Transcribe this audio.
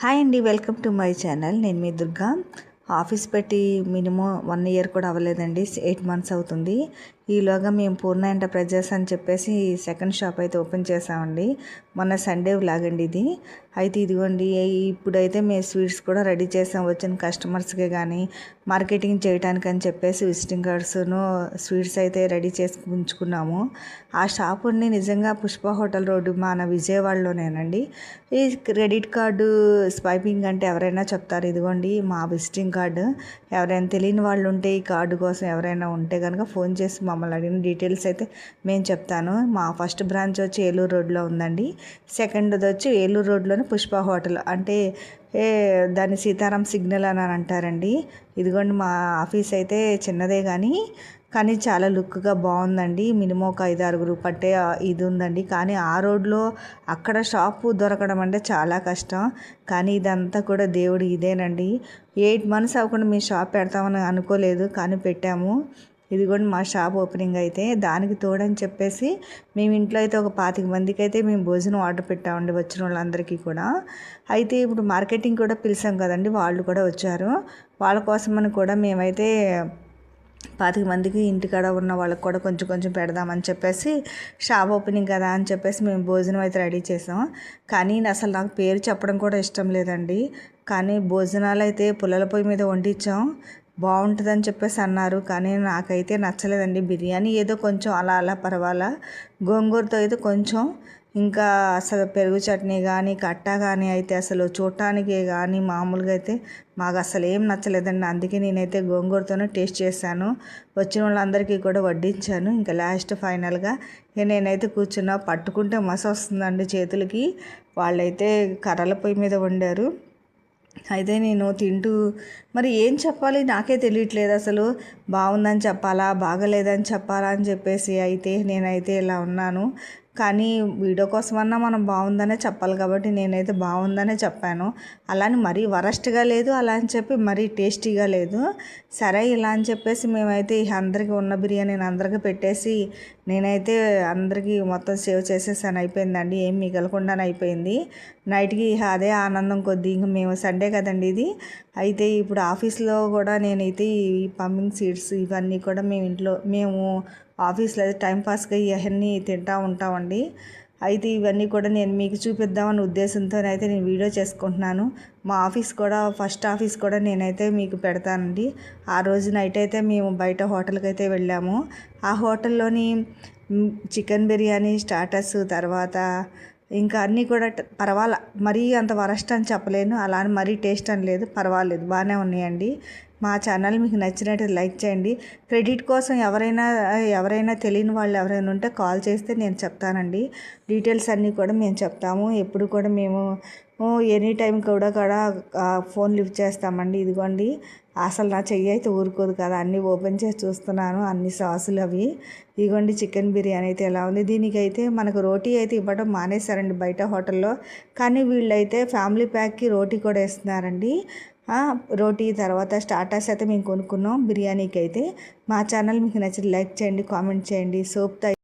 Hi అండి, welcome to my channel. నేను మీ Durga. Office పెట్టి మినిమం 1 ఇయర్ కూడా అవ్వలేదండి, 8 మంత్స్ అవుతుంది. ఈలోగా మేము పూర్ణ ఎంటర్ప్రైజెస్ అని చెప్పేసి సెకండ్ షాప్ అయితే ఓపెన్ చేసామండి. మొన్న సండే వ్లాగండి ఇది. అయితే ఇదిగోండి, ఇప్పుడైతే మేము స్వీట్స్ కూడా రెడీ చేసాం. వచ్చిన కస్టమర్స్కే కానీ మార్కెటింగ్ చేయడానికి అని చెప్పేసి విజిటింగ్ కార్డ్స్ను స్వీట్స్ అయితే రెడీ చేసి ఉంచుకున్నాము. ఆ షాప్ ఉండి నిజంగా పుష్ప హోటల్ రోడ్డు మన విజయవాడలోనేనండి. ఈ క్రెడిట్ కార్డు స్వైపింగ్ అంటే ఎవరైనా చెప్తారు. ఇదిగోండి మా విజిటింగ్ కార్డు. ఎవరైనా తెలియని వాళ్ళు ఉంటే ఈ కార్డు కోసం ఎవరైనా ఉంటే కనుక ఫోన్ చేసి మమ్మల్ని అడిగిన డీటెయిల్స్ అయితే మేము చెప్తాను. మా ఫస్ట్ బ్రాంచ్ వచ్చి ఏలూరు రోడ్లో ఉందండి. సెకండ్ది వచ్చి ఏలూరు రోడ్లోని పుష్ప హోటల్, అంటే దాన్ని సీతారాం సిగ్నల్ అని అంటారండి. ఇదిగోండి మా ఆఫీస్ అయితే చిన్నదే కానీ చాలా లుక్గా బాగుందండి. మినిమం ఒక 5-6 పట్టే ఇది ఉందండి. కానీ ఆ రోడ్లో అక్కడ షాపు దొరకడం అంటే చాలా కష్టం. కానీ ఇదంతా కూడా దేవుడు ఇదేనండి. 8 మంత్స్ అవ్వకుండా మీ షాప్ పెడతామని అనుకోలేదు, కానీ పెట్టాము. ఇది కూడా మా షాప్ ఓపెనింగ్ అయితే దానికి తోడని చెప్పేసి మేము ఇంట్లో అయితే ఒక 25 మందికి అయితే మేము భోజనం ఆర్డర్ పెట్టామండి, వచ్చిన వాళ్ళందరికీ కూడా. అయితే ఇప్పుడు మార్కెటింగ్ కూడా పిలిచాం కదండి, వాళ్ళు కూడా వచ్చారు. వాళ్ళ కోసమని కూడా మేమైతే 25 మందికి ఇంటికాడ ఉన్న వాళ్ళకి కూడా కొంచెం కొంచెం పెడదామని చెప్పేసి షాప్ ఓపెనింగ్ కదా అని చెప్పేసి మేము భోజనం అయితే రెడీ చేసాం. కానీ అసలు నాకు పేరు చెప్పడం కూడా ఇష్టం లేదండి. కానీ భోజనాలు అయితే పుల్లల పొయ్యి మీద వండించాం. బాగుంటుందని చెప్పేసి అన్నారు, కానీ నాకైతే నచ్చలేదండి. బిర్యానీ ఏదో కొంచెం అలా అలా పర్వాలా, గోంగూరతో అయితే కొంచెం, ఇంకా అసలు పెరుగు చట్నీ కానీ కట్టా కానీ అయితే అసలు చూడటానికి కానీ మామూలుగా అయితే మాకు అసలు ఏం నచ్చలేదండి. అందుకే నేనైతే గోంగూరతోనే టేస్ట్ చేశాను. వచ్చిన వాళ్ళందరికీ కూడా వడ్డించాను. ఇంకా లాస్ట్ ఫైనల్గా నేనైతే కూర్చున్నా. పట్టుకుంటే మస వస్తుందండి చేతులకి. వాళ్ళైతే కర్రల పొయ్యి మీద వండారు. అయితే నేను తింటూ మరి ఏం చెప్పాలి నాకే తెలియట్లేదు. అసలు బాగుందని చెప్పాలా, బాగలేదని చెప్పాలా అని చెప్పేసి అయితే నేనైతే ఇలా ఉన్నాను. కానీ వీడియో కోసమన్నా మనం బాగుందనే చెప్పాలి కాబట్టి నేనైతే బాగుందనే చెప్పాను. అలాని మరీ వరస్ట్గా లేదు, అలా అని చెప్పి మరీ టేస్టీగా లేదు. సరే ఇలా అని చెప్పేసి మేమైతే అందరికీ ఉన్న బిర్యానీని అందరికీ పెట్టేసి నేనైతే అందరికీ మొత్తం సేవ్ చేసేసాను. అయిపోయిందండి, ఏం మిగలకుండానే అయిపోయింది. నైట్కి అదే ఆనందం కొద్దీ ఇంక మేము సండే కదండి ఇది. అయితే ఇప్పుడు ఆఫీస్లో కూడా నేనైతే ఈ పంపింగ్ సీడ్స్ ఇవన్నీ కూడా మేము ఆఫీస్లో అయితే టైంపాస్గా ఇవన్నీ తింటూ ఉంటామండి. అయితే ఇవన్నీ కూడా నేను మీకు చూపిద్దామని ఉద్దేశంతో అయితే నేను వీడియో చేసుకుంటున్నాను. మా ఆఫీస్ కూడా ఫస్ట్ ఆఫీస్ కూడా నేనైతే మీకు పెడతానండి. ఆ రోజు నైట్ అయితే మేము బయట హోటల్కి అయితే వెళ్ళాము. ఆ హోటల్లోని చికెన్ బిర్యానీ స్టార్టర్స్, తర్వాత ఇంకా అన్నీ కూడా పర్వాలా, మరీ అంత వరస్ట్ అని చెప్పలేను, అలా అని మరీ టేస్ట్ అని లేదు, పర్వాలేదు, బాగానే ఉన్నాయండి. మా ఛానల్ మీకు నచ్చినట్టు లైక్ చేయండి. క్రెడిట్ కోసం ఎవరైనా తెలియని వాళ్ళు ఎవరైనా ఉంటే కాల్ చేస్తే నేను చెప్తానండి. డీటెయిల్స్ అన్నీ కూడా మేము చెప్తాము. ఎప్పుడు కూడా మేము ఎనీ టైం కూడా ఫోన్ లిఫ్ట్ చేస్తామండి. ఇదిగోండి అసలు నా చెయ్యి అయితే ఊరుకోదు కదా, అన్నీ ఓపెన్ చేసి చూస్తున్నాను, అన్ని సాసులు అవి. ఇదిగోండి చికెన్ బిర్యానీ అయితే ఎలా ఉంది. దీనికైతే మనకు రోటీ అయితే ఇవ్వడం మానేశారండి బయట హోటల్లో. కానీ వీళ్ళైతే ఫ్యామిలీ ప్యాక్కి రోటీ కూడా ఇస్తున్నారండి. రోటీ తర్వాత స్టార్టర్స్ అయితే మేము కొనుక్కున్నాం బిర్యానీకి అయితే. మా ఛానల్ మీకు నచ్చి లైక్ చేయండి, కామెంట్ చేయండి. సోప్తో